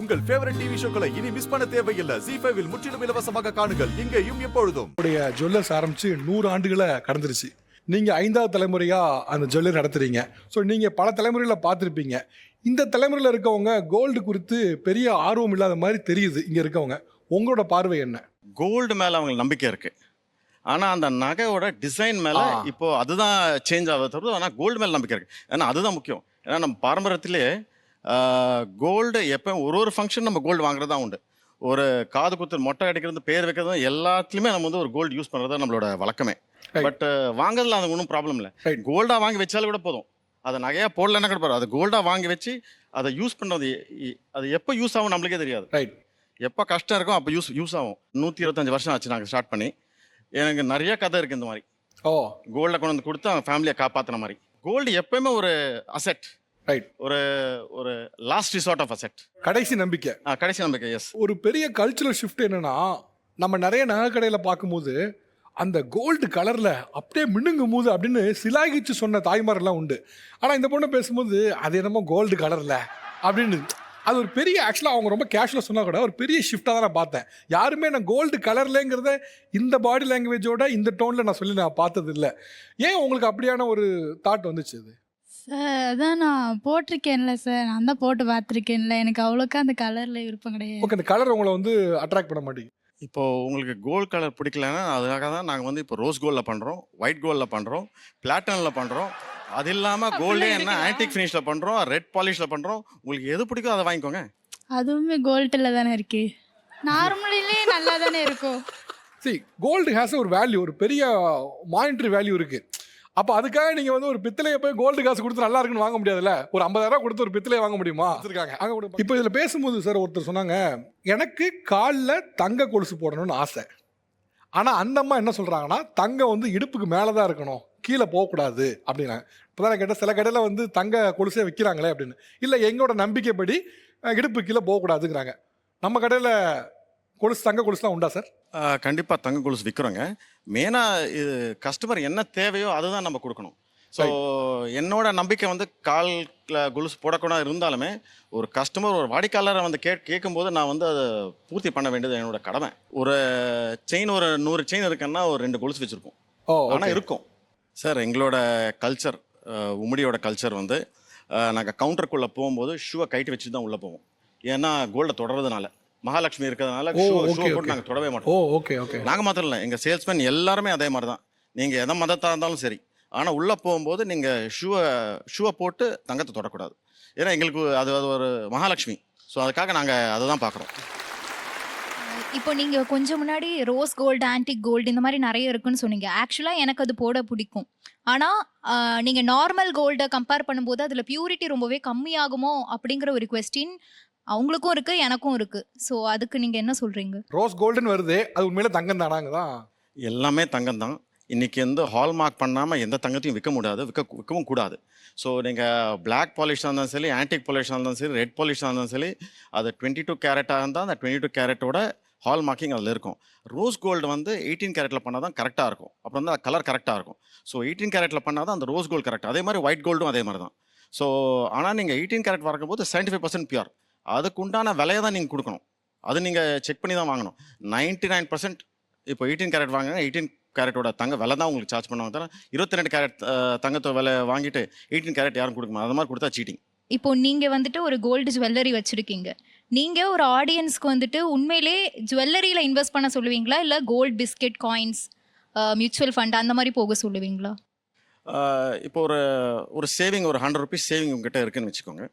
உங்கள் favourite TV ஷோக்களை இனி miss பண்ண தேவையில்லை. ZEE5 இல் முற்றிலும் இலவசமாக காணுங்கள். இங்கேயும் எப்பொழுதும். உடைய ஜுவல்லர்ஸ் ஆரம்பிச்சு 100 ஆண்டுகளை கடந்துருச்சு. நீங்க 5வது தலைமுறையா அந்த ஜுவல்லர் நடத்துறீங்க. ஸோ நீங்க பல தலைமுறைகளை பார்த்துருப்பீங்க. இந்த தலைமுறையில் இருக்கவங்க கோல்டு குறித்து பெரிய ஆர்வம் இல்லாத மாதிரி தெரியுது. இங்க இருக்கவங்க உங்களோட பார்வை என்ன? கோல்டு மேல அவங்களுக்கு நம்பிக்கை இருக்கு. ஆனா அந்த நகையோட டிசைன் மேல இப்போ அதுதான் சேஞ்ச் ஆகுது தவிர, ஆனா கோல்டு மேல நம்பிக்கை இருக்கு. ஏன்னா அதுதான் முக்கியம். ஏன்னா நம்ம பாரம்பரியத்திலே கோல்டு எப்போ ஒரு ஃபங்க்ஷன் நம்ம கோல்டு வாங்குறது தான் உண்டு. ஒரு காது குத்து, மொட்டை அடிக்கிறது, பேர் வைக்கிறது, எல்லாத்துலேயுமே நம்ம வந்து ஒரு கோல்டு யூஸ் பண்ணுறது நம்மளோட வழக்கமே. பட் வாங்குறதுல அது ஒன்றும் ப்ராப்ளம் இல்லை. கோல்டாக வாங்கி வச்சாலும் கூட போதும். அதை நகையாக போடலன்னா கூட போதும். அது கோல்டாக வாங்கி வச்சு அதை யூஸ் பண்ணுறது அது எப்போ யூஸ் ஆகும் நம்மளுக்கே தெரியாது. எப்போ கஷ்டம் இருக்கும் அப்போ யூஸ் ஆகும். 125 வருஷம் ஆச்சு நாங்கள் ஸ்டார்ட் பண்ணி. எனக்கு நிறைய கதை இருக்குது இந்த மாதிரி. கோல்டை கொண்டு வந்து கொடுத்து அவங்க ஃபேமிலியை காப்பாற்றின மாதிரி. கோல்டு எப்பவுமே ஒரு அசெட். ஒரு ஒரு லாஸ்ட் ரிசார்ட் ஆஃப் அசெட். கடைசி நம்பிக்கை. கடைசி நம்பிக்கை. எஸ். ஒரு பெரிய கல்ச்சுரல் ஷிஃப்ட் என்னன்னா, நம்ம நிறைய நகை கடையில் பார்க்கும்போது அந்த கோல்டு கலரில் அப்படியே மின்னுங்கும் போது அப்படின்னு சிலாகிச்சு சொன்ன தாய்மாரெல்லாம் உண்டு. ஆனால் இந்த பொண்ணு பேசும்போது அது என்னமோ கோல்டு கலரில் அப்படின்னு அது ஒரு பெரிய, ஆக்சுவலாக அவங்க ரொம்ப கேஷுவலாக சொன்னால் கூட ஒரு பெரிய ஷிஃப்டாக தான் நான் பார்த்தேன். யாருமே நான் கோல்டு கலர்லேங்கிறத இந்த பாடி லாங்குவேஜோட இந்த டோனில் நான் பார்த்தது இல்லை. ஏன் உங்களுக்கு அப்படியான ஒரு தாட் வந்துச்சு? அது சார் அதான் நான் போட்டிருக்கேன்ல சார், நான் தான் போட்டு பார்த்துருக்கேன்ல, எனக்கு அவ்வளோக்கா அந்த கலரில் விருப்பம் கிடையாது. ஓகே, அந்த கலர் உங்களை வந்து அட்ராக்ட் பண்ண மாட்டேங்குது. இப்போ உங்களுக்கு கோல்டு கலர் பிடிக்கலன்னா அதுக்காக தான் நாங்கள் வந்து இப்போ ரோஸ் கோல்டில் பண்ணுறோம், ஒயிட் கோல்டில் பண்ணுறோம், பிளாட்டனில் பண்ணுறோம். அது இல்லாமல் கோல்டே என்ன ஆன்டிக் ஃபினிஷில் பண்ணுறோம், ரெட் பாலிஷில் பண்ணுறோம். உங்களுக்கு எது பிடிக்கும் அதை வாங்கிக்கோங்க. அதுவுமே கோல்டில் தானே இருக்கு, நார்மலிலே நல்லா தானே இருக்கும். சரி, கோல்டு ஹேஸ் ஒரு வேல்யூ, ஒரு பெரிய மானிட்டரி வேல்யூ இருக்குது. அப்போ அதுக்காக நீங்கள் வந்து ஒரு பித்தளையை போய் கோல்டு காசு கொடுத்து நல்லா இருக்குன்னு வாங்க முடியாதுல்ல. ஒரு 50,000 கொடுத்து ஒரு பித்தளையை வாங்க முடியுமா? இப்போ இதில் பேசும்போது சார் ஒருத்தர் சொன்னாங்க, எனக்கு காலில் தங்க கொலுசு போடணும்னு ஆசை. ஆனால் அந்த அம்மா என்ன சொல்கிறாங்கன்னா, தங்கம் வந்து இடுப்புக்கு மேலே தான் இருக்கணும், கீழே போகக்கூடாது அப்படின்னா. இப்போ தான் கேட்டால் சில கடையில் வந்து தங்க கொலுசே விற்கிறாங்களே அப்படின்னு. இல்லை, எங்களோட நம்பிக்கைப்படி இடுப்பு கீழே போகக்கூடாதுங்கிறாங்க. நம்ம கடையில் தங்க கொலுசுலாம் உண்டா சார்? கண்டிப்பாக தங்க கொலுசு விற்கிறோங்க. மெயினாக இது கஸ்டமர் என்ன தேவையோ அதுதான் நம்ம கொடுக்கணும். ஸோ என்னோட நம்பிக்கை வந்து காலில் கொலுசு போடக்கூடாது இருந்தாலுமே ஒரு கஸ்டமர், ஒரு வாடிக்கையாளரை வந்து கேட்கும்போது நான் வந்து அதை பூர்த்தி பண்ண வேண்டியது என்னோட கடமை. ஒரு செயின், ஒரு 100 செயின் இருக்குன்னா ஒரு 2 கொலுசு வச்சுருப்போம். ஆனால் இருக்கும் சார். எங்களோட கல்ச்சர், உம்முடியோட கல்ச்சர் வந்து நாங்கள் கவுண்டருக்குள்ளே போகும்போது ஷூவை கைட்டு வச்சு தான் உள்ளே போவோம். ஏன்னா கோல்டை தொடர்றதுனால, மகாலட்சுமி இருக்கிறதுனால ஷூவை போட்டு நாங்கள் தொடவே மாட்டோம். நாங்கள் மாத்திரம் இல்லை, எங்கள் சேல்ஸ்மேன் எல்லாருமே அதே மாதிரி தான். நீங்கள் எதை மதத்தாக இருந்தாலும் சரி, ஆனால் உள்ளே போகும்போது நீங்கள் ஷூவை போட்டு தங்கத்தை தொடக்கூடாது. ஏன்னா எங்களுக்கு அது ஒரு மகாலட்சுமி. ஸோ அதுக்காக நாங்கள் அதை தான் பார்க்குறோம். இப்போ நீங்கள் கொஞ்சம் முன்னாடி ரோஸ் கோல்டு, ஆன்டிக் கோல்டு இந்த மாதிரி நிறைய இருக்குன்னு சொன்னீங்க. ஆக்சுவலாக எனக்கு அது போட பிடிக்கும். ஆனால் நீங்கள் நார்மல் கோல்டை கம்பேர் பண்ணும்போது அதில் பியூரிட்டி ரொம்பவே கம்மியாகுமோ அப்படிங்கிற ஒரு கொஸ்டின் அவங்களுக்கும் இருக்கு, எனக்கும் இருக்கு. ஸோ அதுக்கு நீங்கள் என்ன சொல்கிறீங்க? ரோஸ் கோல்டுன்னு வருது, அது உண்மையில தங்கம் தானாங்க தான்? எல்லாமே தங்கம் தான். இன்றைக்கி வந்து ஹால்மார்க் பண்ணாமல் எந்த தங்கத்தையும் விற்க முடியாது, விற்கவும் கூடாது. ஸோ நீங்கள் பிளாக் பாலிஷாக இருந்தாலும் சரி, ஆன்டிக் பாலிஷாக இருந்தாலும் சரி, ரெட் பாலிஷாக இருந்தாலும் சரி, அது 22 கேரட்டாக இருந்தால் அந்த 22 கேரட்டோட ஹால்மார்க்கிங் அதில் இருக்கும். ரோஸ் கோல்டு வந்து 18 கேரட்டில் பண்ணால் தான் கரெக்டாக இருக்கும். அப்புறம் வந்து கலர் கரெக்டாக இருக்கும். ஸோ 18 கேரட்டில் பண்ணால் தான் அந்த ரோஸ் கோல்டு கரெக்டாக. அதே மாதிரி ஒயிட் கோல்டும் அதே மாதிரி தான். ஸோ ஆனால் நீங்கள் 18 கேரட் வரக்கும்போது 75% பியூர். அதுக்கு உண்டான விலையை தான் நீங்கள் கொடுக்கணும். அது நீங்கள் செக் பண்ணி தான் வாங்கணும். 99% இப்போ 18 கேரட் வாங்கினா 18 கேரட்டோட தங்க விலை தான் உங்களுக்கு சார்ஜ் பண்ணுவாங்க. தவிர 22 கேரட் தங்கத்தை விலை வாங்கிட்டு 18 கேரட் யாரும் கொடுக்க மாட்டாங்க. அது மாதிரி கொடுத்தா சீட்டிங். இப்போ நீங்கள் வந்துட்டு ஒரு கோல்டு ஜுவல்லரி வச்சுருக்கீங்க. நீங்கள் ஒரு ஆடியன்ஸ்க்கு வந்துட்டு உண்மையிலே ஜுவல்லரியில் இன்வெஸ்ட் பண்ண சொல்லுவீங்களா, இல்லை gold, biscuit, coins, mutual fund அந்த மாதிரி போக சொல்லுவீங்களா? இப்போ ஒரு சேவிங், ஒரு 100 ருபீஸ் சேவிங் உங்ககிட்ட இருக்குன்னு வச்சுக்கோங்க.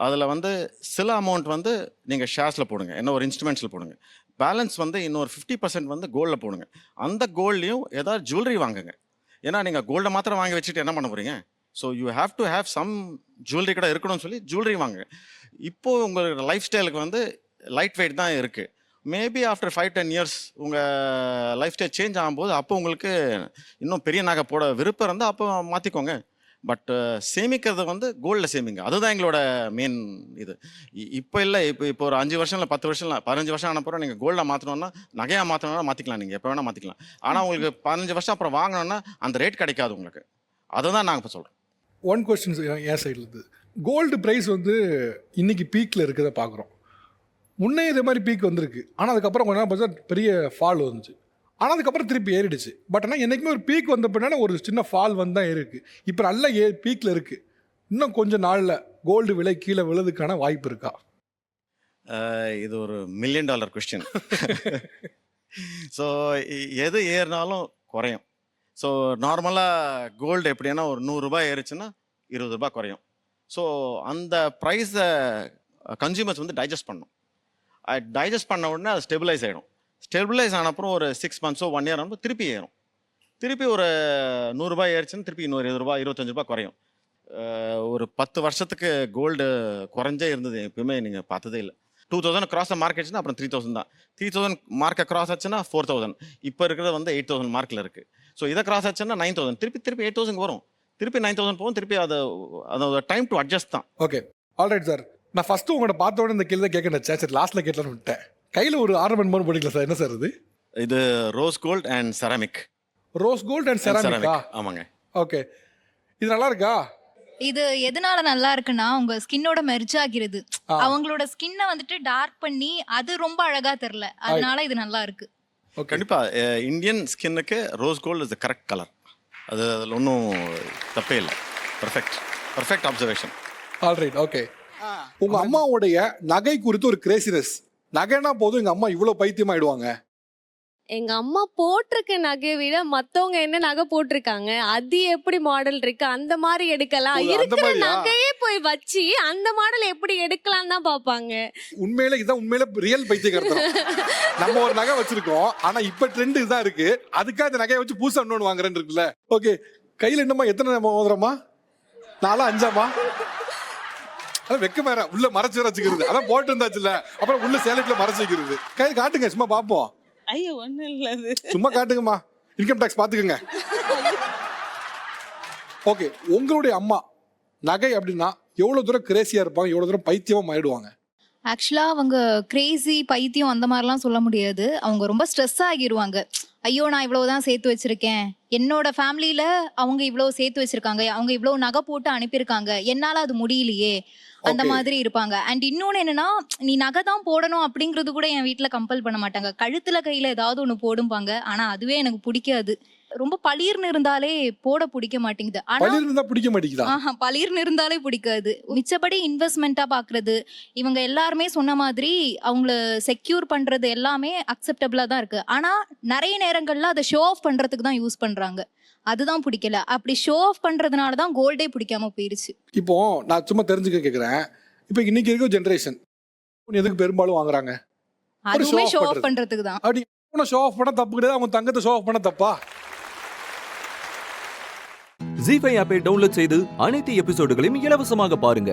அதில் வந்து சில அமௌண்ட் வந்து நீங்கள் ஷேர்ஸில் போடுங்க, என்ன ஒரு இன்ஸ்ட்ருமெண்ட்ஸில் போடுங்க. பேலன்ஸ் வந்து இன்னொரு 50% வந்து கோல்டில் போடுங்க. அந்த கோல்ட்லேயும் ஏதாவது ஜுவல்லரி வாங்குங்க. ஏன்னா நீங்கள் கோல்டை மாத்திரம் வாங்கி வச்சுட்டு என்ன பண்ண போகிறீங்க? So you have to have some jewellery கூட இருக்கணும்னு சொல்லி ஜுவல்லரி வாங்குங்க. இப்போது உங்களோட லைஃப் ஸ்டைலுக்கு வந்து லைட் வெயிட் தான் இருக்குது. மேபி ஆஃப்டர் 5-10 இயர்ஸ் உங்கள் லைஃப் ஸ்டைல் சேஞ்ச் ஆகும்போது அப்போ உங்களுக்கு இன்னும் பெரிய நகை போட விருப்பம் இருந்தால் அப்போ மாற்றிக்கோங்க. பட் சேமிக்கிறது வந்து கோல்டில் சேமிங்க. அதுதான் எங்களோட மெயின் இது. இப்போ இல்லை, இப்போ ஒரு 5 வருஷம் இல்லை 10 வருஷம் இல்லை 15 வருஷம் ஆனப்பறம் நீங்கள் கோல்டில் மாற்றணுன்னா, நகையாக மாற்றணுன்னா மாற்றிக்கலாம். நீங்கள் எப்போ வேணால் மாற்றிக்கலாம். ஆனால் உங்களுக்கு 15 வருஷம் அப்புறம் வாங்கணுன்னா அந்த ரேட் கிடைக்காது உங்களுக்கு. அதுதான் நாங்கள் இப்போ சொல்கிறோம். ஒன் கொஸ்டின் என் சைடில் இருந்து, கோல்டு ப்ரைஸ் வந்து இன்னைக்கு பீக்கில் இருக்கிறத பார்க்குறோம். முன்னே இதே மாதிரி பீக் வந்திருக்கு. ஆனால் அதுக்கப்புறம் கொஞ்ச நாள் பார்த்தா பெரிய ஃபால் வந்துச்சு. ஆனால் அதுக்கப்புறம் திருப்பி ஏறிடுச்சு. பட் ஆனால் என்றைக்குமே ஒரு பீக் வந்த பின்னாடி ஒரு சின்ன ஃபால் வந்து தான் இருக்குது. இப்போ நல்ல பீக்கில் இருக்குது. இன்னும் கொஞ்சம் நாளில் கோல்டு விலை கீழே விழுதுக்கான வாய்ப்பு இருக்கா? இது ஒரு $1 million கொஸ்டின். ஸோ எது ஏறினாலும் குறையும். ஸோ நார்மலாக கோல்டு எப்படின்னா ஒரு $100 ஏறிச்சுன்னா $20 குறையும். ஸோ அந்த ப்ரைஸை கன்சியூமர்ஸ் வந்து டைஜஸ்ட் பண்ணணும். டைஜஸ்ட் பண்ண உடனே அது ஸ்டெபிலைஸ் ஆகிடும். ஸ்டெபிலைஸ் ஆன அப்புறம் ஒரு 6 months 1 year ஆனப்போ திருப்பி ஏறும். திருப்பி ஒரு $100 ஏறிச்சுன்னு திருப்பி இன்னொரு $20 $25 குறையும். ஒரு 10 வருஷத்துக்கு கோல்டு குறைஞ்சே இருந்தது எப்பயுமே நீங்கள் பார்த்ததே இல்லை. 2000 கிராஸ் மார்க்கெட்ஸ்னா அப்புறம் 3000 தான். 3000 மார்க்கை கிராஸ் ஆச்சுன்னா 4000. இப்போ இருக்கிறது வந்து 8000 மார்க்கில் இருக்குது. ஸோ இதை கிராஸ் ஆச்சுன்னா 9000. திருப்பி 8000 வரும். திருப்பி 9000 போகும். திருப்பி அதோட டைம் டு அட்ஜஸ்ட் தான். Okay, alright sir. நான் ஃபஸ்ட்டு உங்களோட பார்த்த உடனே இந்த கேள்வி தான் கேட்க நினச்சேன். சரி, லாஸ்ட்டில் கேட்கலான்னு விட்டேன். கையில் ஒரு ஆர்னமெண்ட் மாதிரி போட்டிங்களா சார்? என்ன சார் இது? இது rose gold and ceramic. Rose gold and செராமிக்கா? ஆமாங்க. ஓகே, இது நல்லா இருக்கா? இது எதனால நல்லா இருக்குன்னா உங்க ஸ்கின்னோட மெர்ஜ் ஆகிறது. அவங்களோட ஸ்கின்னை வந்துட்டு டார்க் பண்ணி அது ரொம்ப அழகா தெரியல, அதனால இது நல்லா இருக்கு. கண்டிப்பாக இந்தியன் ஸ்கின்னுக்கு rose gold is the correct colour. அதில் ஒன்றும் தப்பே இல்லை. Perfect observation. Alright, okay. உங்க அம்மாவுடைய நகை குறித்து ஒரு கிரேசினஸ். நகைனா போதும் எங்க அம்மா இவ்வளவு பைத்தியம் ஆயிடுவாங்க. எங்க அம்மா போட்டிருக்க நகையை விட மத்தவங்க என்ன நகை போட்டிருக்காங்க, அது எப்படி மாடல் இருக்கு அந்த மாதிரி எடுக்கலாம். ஓ, அந்த இருக்கிற மாதிரியா? நகையே போய் வச்சு அந்த மாடல் எப்படி எடுக்கலாம் தான் பாப்பாங்க. உண்மையில இதான் உண்மையில ரியல் பைத்தியக்காரத்தனம். நம்ம ஒரு நகை வச்சிருக்கோம், ஆனா இப்ப ட்ரெண்ட் இதுதான் இருக்கு. அதுக்காக இந்த நகையை வச்சு புதுசா இன்னொன்னு வாங்குறேன்னு இருக்குல்ல. ஓகே, கையில என்னமா எத்தனை மோதிரமா? 4 5 அதான் வெக்க மேற உள்ள மறைச்சு வச்சுக்கிறது. அதான் போட்டு இருந்தாச்சுல்ல, அப்புறம் உள்ள சேலட்ல மறைச்சு வைக்கிறது. கை காட்டுங்க சும்மா பாப்போம். ஐயோ ஒண்ணு இல்ல அது. சும்மா காட்டுங்கம்மா, இன்கம் டாக்ஸ் பாத்துக்கங்க. ஓகே, உங்களுடைய அம்மா நகை அப்படின்னா எவ்வளவு தூரம் கிரேசியா இருப்பாங்க, எவ்வளவு தூரம் பைத்தியமா ஆயிடுவாங்க? ஆக்சுவலா அவங்க கிரேசி பைத்தியம் அந்த மாதிரிலாம் சொல்ல முடியாது. அவங்க ரொம்ப ஸ்ட்ரெஸ் ஆகிடுவாங்க. ஐயோ நான் இவ்வளவுதான் சேர்த்து வச்சிருக்கேன், என்னோட ஃபேமிலியில அவங்க இவ்வளவு சேர்த்து வச்சிருக்காங்க, அவங்க இவ்வளவு நகை போட்டு அனுப்பியிருக்காங்க, என்னால அது முடியலையே, அந்த மாதிரி இருப்பாங்க. அண்ட் இன்னொன்னு என்னன்னா, நீ நகை தான் போடணும் அப்படிங்கிறது கூட என் வீட்டுல கம்பல் பண்ண மாட்டாங்க. கழுத்துல கையில ஏதாவது ஒண்ணு போடும்பாங்க. ஆனா அதுவே எனக்கு பிடிக்காது. ரொம்ப பளிர்னு இருந்தாலே போட பிடிக்க மாட்டேங்குது. ஆனா பளிர் இருந்தா பிடிக்க மாட்டேங்குதா? பளிர்னு இருந்தாலே பிடிக்காது. மிச்சபடி இன்வெஸ்ட்மெண்ட்டா பாக்குறது, இவங்க எல்லாருமே சொன்ன மாதிரி அவங்கள செக்யூர் பண்றது எல்லாமே அக்செப்டபிளா தான் இருக்கு. ஆனா நிறைய நேரங்கள்ல அதை ஷோ ஆஃப் பண்றதுக்கு தான் யூஸ் பண்றாங்க. அதுதான் பிடிக்கல. அப்படி ஷோ ஆஃப் பண்றதுனால தான் கோல்டே பிடிக்காம போயிருச்சு. இப்போ நான் சும்மா தெரிஞ்சுக்க கேக்குறேன். இப்போ இன்னைக்கு இருக்க ஜெனரேஷன் எதுக்கு பெரும்பாலும் வாங்குறாங்க? அதுவுமே ஷோ ஆஃப் பண்றதுக்கு தான். அப்படி ஷோ ஆஃப் பண்ண தப்பு கிடையாது. அவங்க தங்கத்தை ஷோ ஆஃப் பண்ண தப்பா? ZEE5 ஆப்பை டவுன்லோட் செய்து அனைத்து எபிசோடுகளையும் இலவசமாக பாருங்க.